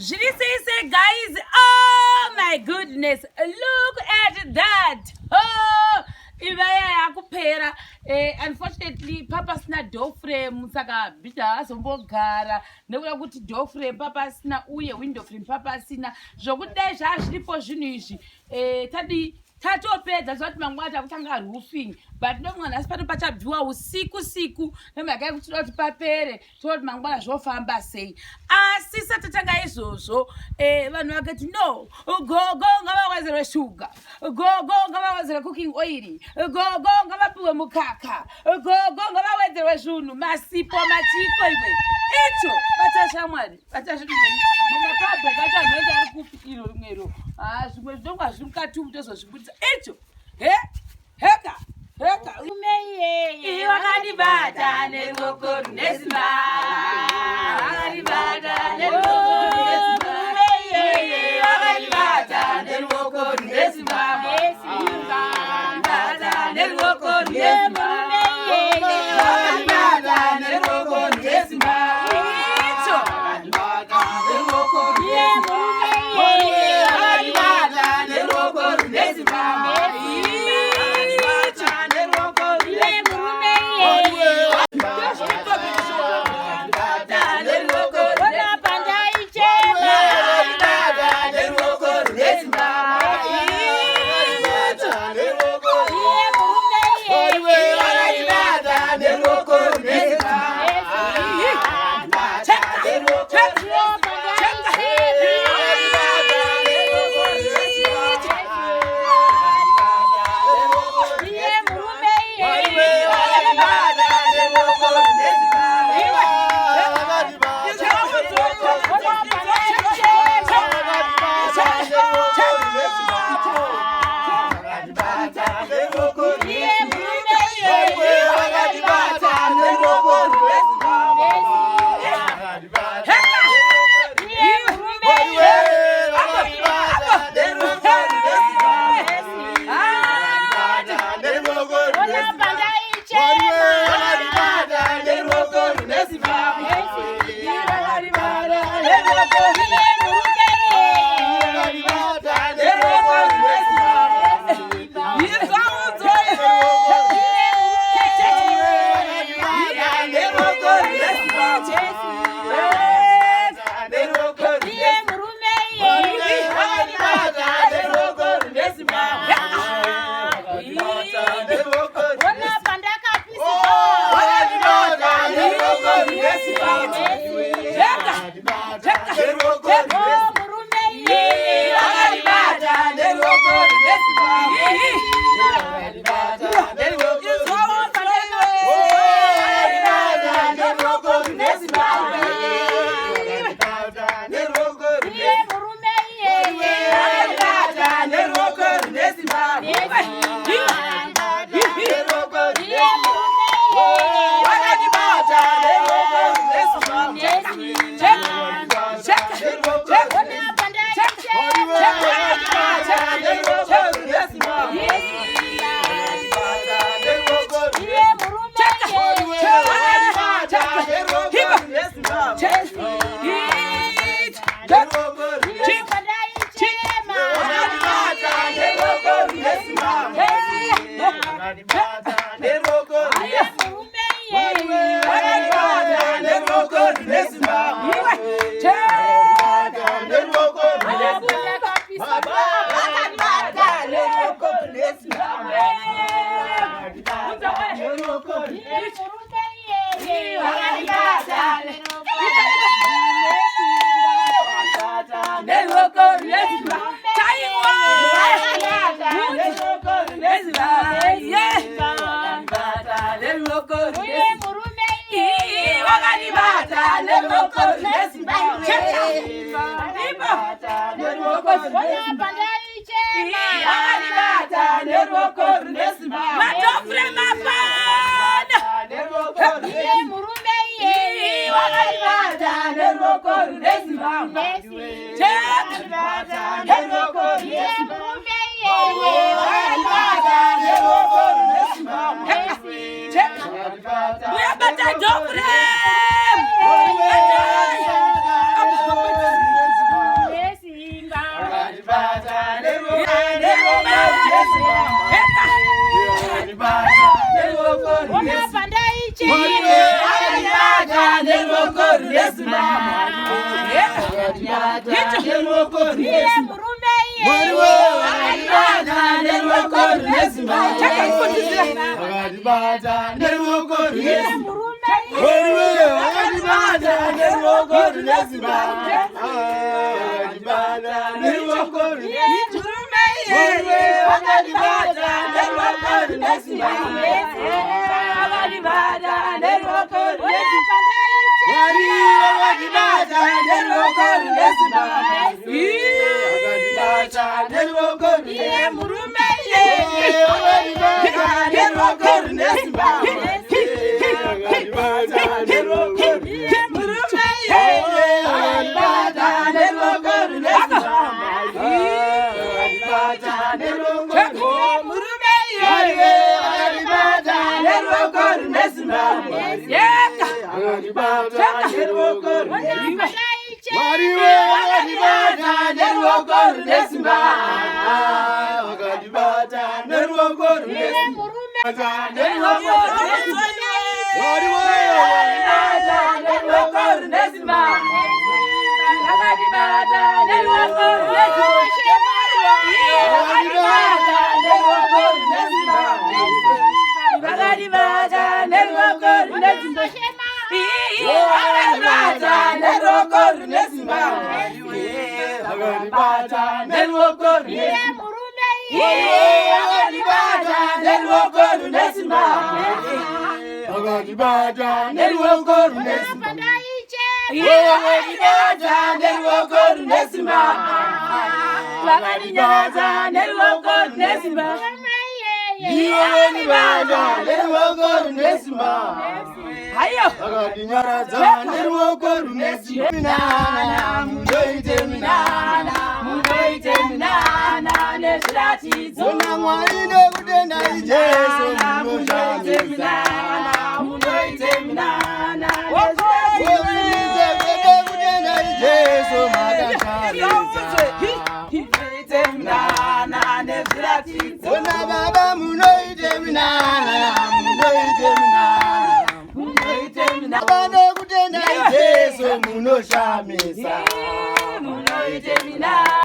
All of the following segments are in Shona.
say, guys, oh my goodness, look at that. Oh, unfortunately, Papa sina door frame, saka bita sombogara. Nekuda kuti door frame, Papa sina uye window frame, Papa sina. Zvokuda zvazviripo zvinhu izvi. Tatopedza zvati mangwana takutanga roofing, but nomwana asi pano pachabviwa usiku nemhaka yekuti toda kuti papere, toda kuti mangwana zvofamba sei. Asi satatanga izvozvo, vanhu vakati no, gogo ngavawedzerwe shuga, gogo ngavawedzerwe cooking oil, gogo ngavapiwe mukaka, gogo ngavawedzerwe zvinhu, masipo, machiko iwe. Icho batashamwari, mumapabha kacho anoita ari kupikiro rimwero. Zvimwe zvinonga zviri mukati umu tozozvibudisa. Icho heka wakandibata neruoko runesimba, wakandibata neruoko runesimba, wakandibata neruoko runesimba, wakandibata neruoko runesimba, wakandibata neruoko runesimba. Icho wakandibata neruoko runesimba.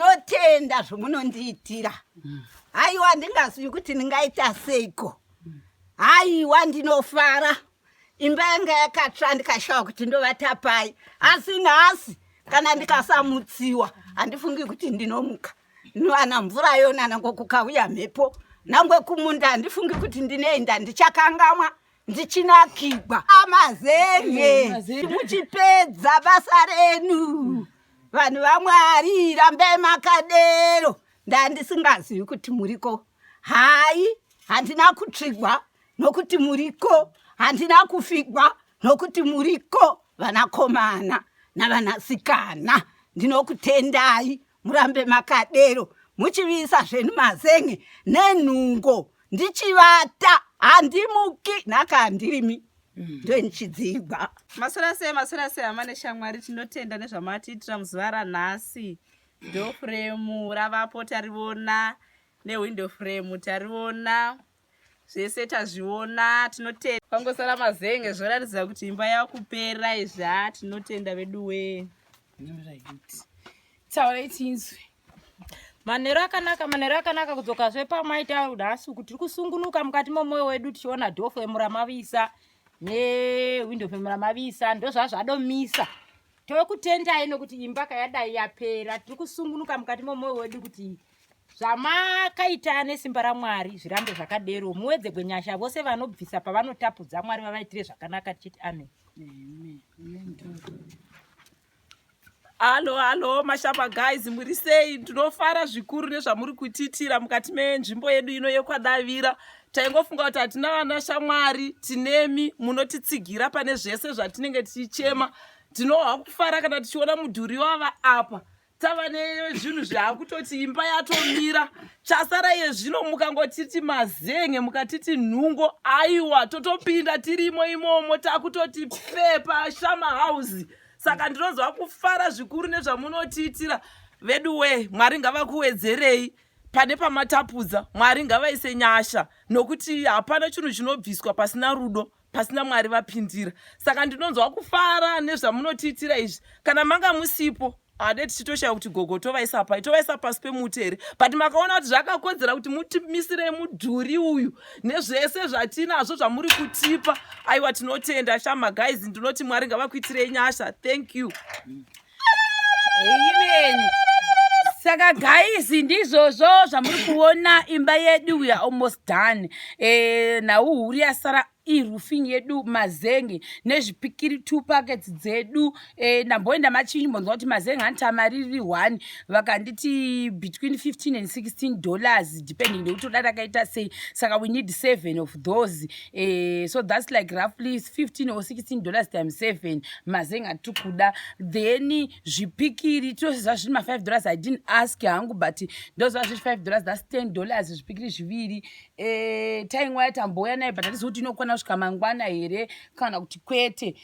Notenda zvomunondiitira. Haiwa ndingazivi kuti ndingaita seiko. Haiwa ndinofara. Imba yanga yakatsva ndikashawa kuti ndovata pai. Asi nhasi kana ndikasamutsiwa handifungi kuti ndinomuka. Ndinowana mvura yona nango kukauya mhepo. Nangwe kumunda handifungi kuti ndinoenda ndichakangamwa. Ndichinakigwa amazenge muchipedza basa renu vanhu vaMwari rambai makadero ndandisingazivi kuti muriko. Hai handina kutsvigwa nokuti muriko, handina kufigwa nokuti muriko. Vanakomana navanasikana ndinokutendai murambe makadero muchivisa zvenhu mazenge nenhungo ndichivata. Handimuki nhaka handirimi ndonichidzigwa. Masora se amane shamwari tinotenda nezvamatiitira muzuva ranhasi. Door frame ravapo tariona, newindow frame tariona, zvese tazviona. Tinotenda kwangosara mazenge zvoratidza kuti imba yakupera izva. Tinotenda vedu we. Taurai tinzwi. Manero akanaka kudzoka zvepamaita nhasi kuti tiri kusungunuka mukati momwoyo wedu tichiona door frame ramavisa newindow frame ramavisa ndozvazvadomisa. Tokutendai nokuti imba kayadai yapera. Tiri kusungunuka mukati momwoyo wedu kuti zvamakaita nesimba raMwari zvirambe zvakadero. Muwedze gwenyasha vose vanobvisa pavanotapudza Mwari vavaitire zvakanaka tichiti amen. Halo mashamba guys, muri sei? Tinofara zvikuru nezvamuri kutiitira mukati menzvimbo yedu ino yekwaDavira. Taingofunga kuti hatina vana shamwari, tinemi munotitsigira pane zvese zvatinenge tichichema. Tinohwa kufara kana tichiona mudhuri wava apa. Tava nezvinhu zvakutoti imba yatomira. Chasara yezvino mukangotiti mazenge, mukatiti nhungo, aiwa totopinda tirimo imomo takutoti pepa shama house. Saka ndinozwa kufara zvikuru nezvamunotiitira vedu we. Mwari ngavakuwedzerei pane pamatapudza. Mwari ngavaise nyasha nokuti hapana chinhu chinobviswa pasina rudo. pasina Mwari vapindira. Saka ndinonzwa kufara nezvamunotiitira izvi. Kana manga musipo ade tichitoshaya kuti gogo tovaisa pasi pemuti here, but makaona kuti zvakakodzera kuti mutimisire mudhuri uyu nezvese zvatinazvo zvamuri kutipa. Aiwa, tinotenda shama guys, ndinoti Mwari ngavakuitirei nyasha. Thank you. Amen. Saka guys, ndizvozvo zvamuri kuona imba yedu, we are almost done. Nauhuri yasara roofing yedu, mazenge nezvipikiri 2 packets dzedu. Ndamboenda machinji mbonzwa kuti mazenge antamariri 1 vakanditi between $15 and $16 depending nekuti udada kaita sei. Saka we need 7 of those, so that's like roughly $15 or $16 times 7 mazenge atiri kuda. Then zvipikiri tozva zviri $5. I didn't ask hangu, but ndozva zviri $5, that's $10 zvipikiri zviviri. Taingwa yatamboya naye, but hatisi kuti inokwana kusvika mangwana here kana kuti kwete.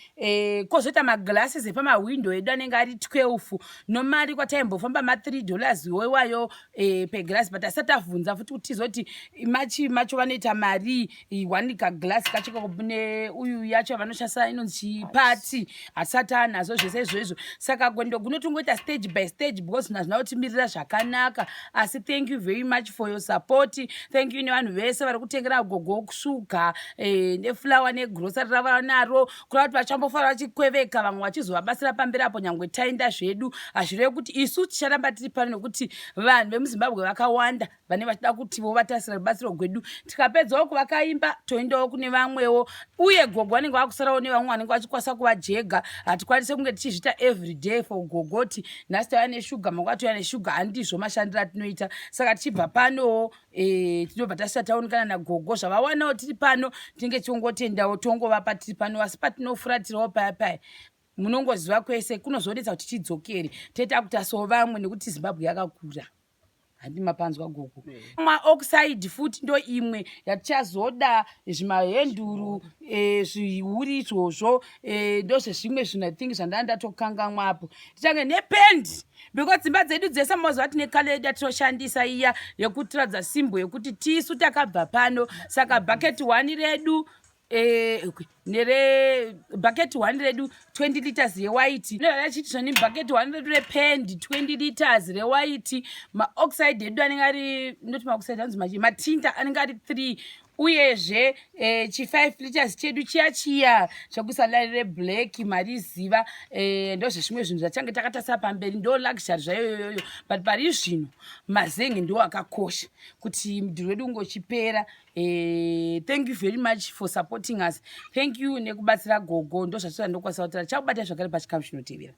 Kozoita maglasses epamawindo edu anenge ari 12 nomari kwataimbofamba $3 wewayo peglass, but asati avhunza futi kuti tizoti macho vanoita mari 1 kaglass kacho kune uyu yacho vanoshandisa inonzi chipati, asati anazo zvese izvozvo. Saka gwendo gunotongoita stage by stage because nazvina kutimirira zvakanaka. Asi thank you very much for your support. Thank you nevanhu vese vari kutengera gogo kushuga neflower negrocery rava naro, kurava kuti vachambofara vachikweveka, vamwe vachizovabasira pamberi apo nyangwe taenda zvedu. Hazvirevi kuti isu ticharamba tiri pano nekuti vanhu vemuZimbabwe vakawanda vane vachida kutivo vatasira rubatsiro gwedu. Tikapedzawo kuvakaimba toendawo kune vamwewo, uye gogo vanenge vakusarawo nevamwe vanenge vachikwanisa kuvajega. Hatikwanise kunge tichizviita everyday for gogoti nhasi tava neshuga mangwana tova neshuga, handizvo mashandiro atinoita. Saka tichibva panowo tinobva tasvika taonekana nagogo zvavawanawo tiri pano, tinenge tichongotendawo tongovapa tiri pano. Asi patinofuratirawo paya munongoziva kwese kunozodetsa kuti tidzokere toita kuti aso vamwe nekuti Zimbabwe yakakura. Handimapanzwa gogo. Oxide futi ndo imwe yatichazoda, zvimahenduru zvihuri izvozvo, ndozvezvimwe zvinhu I think zvandatokanganywapo. Tichange nependi because dzimba dzedu dzese moziva kuti nekale yedu yatinoshandisa iya yekutiradza simbo yekuti tisu takabva pano. Saka bucket 1 redu nere bucket 1 redu 20 liters rewhite, nevachiti zvoni bucket 1 redu rependi 20 liters rewhite. Maoxide edu anenge ari ndoti maoxide anzi machi matinta anenge ari 3, uyezve chi5 liters chedu chiya chokuisa lari reblack mariziva. Ndozvezvimwe zvinhu zvachange takatasira pamberi, ndo luxury zvayo yoyo, but pari zvino mazenge ndo akakosha kuti mudhuri wedu ungochipera. Thank you very much for supporting us. Thank you nekubatsira gogo, ndo zvatizoda ndokwanisa kuti chakubata zvakare pachikamu chinotevera.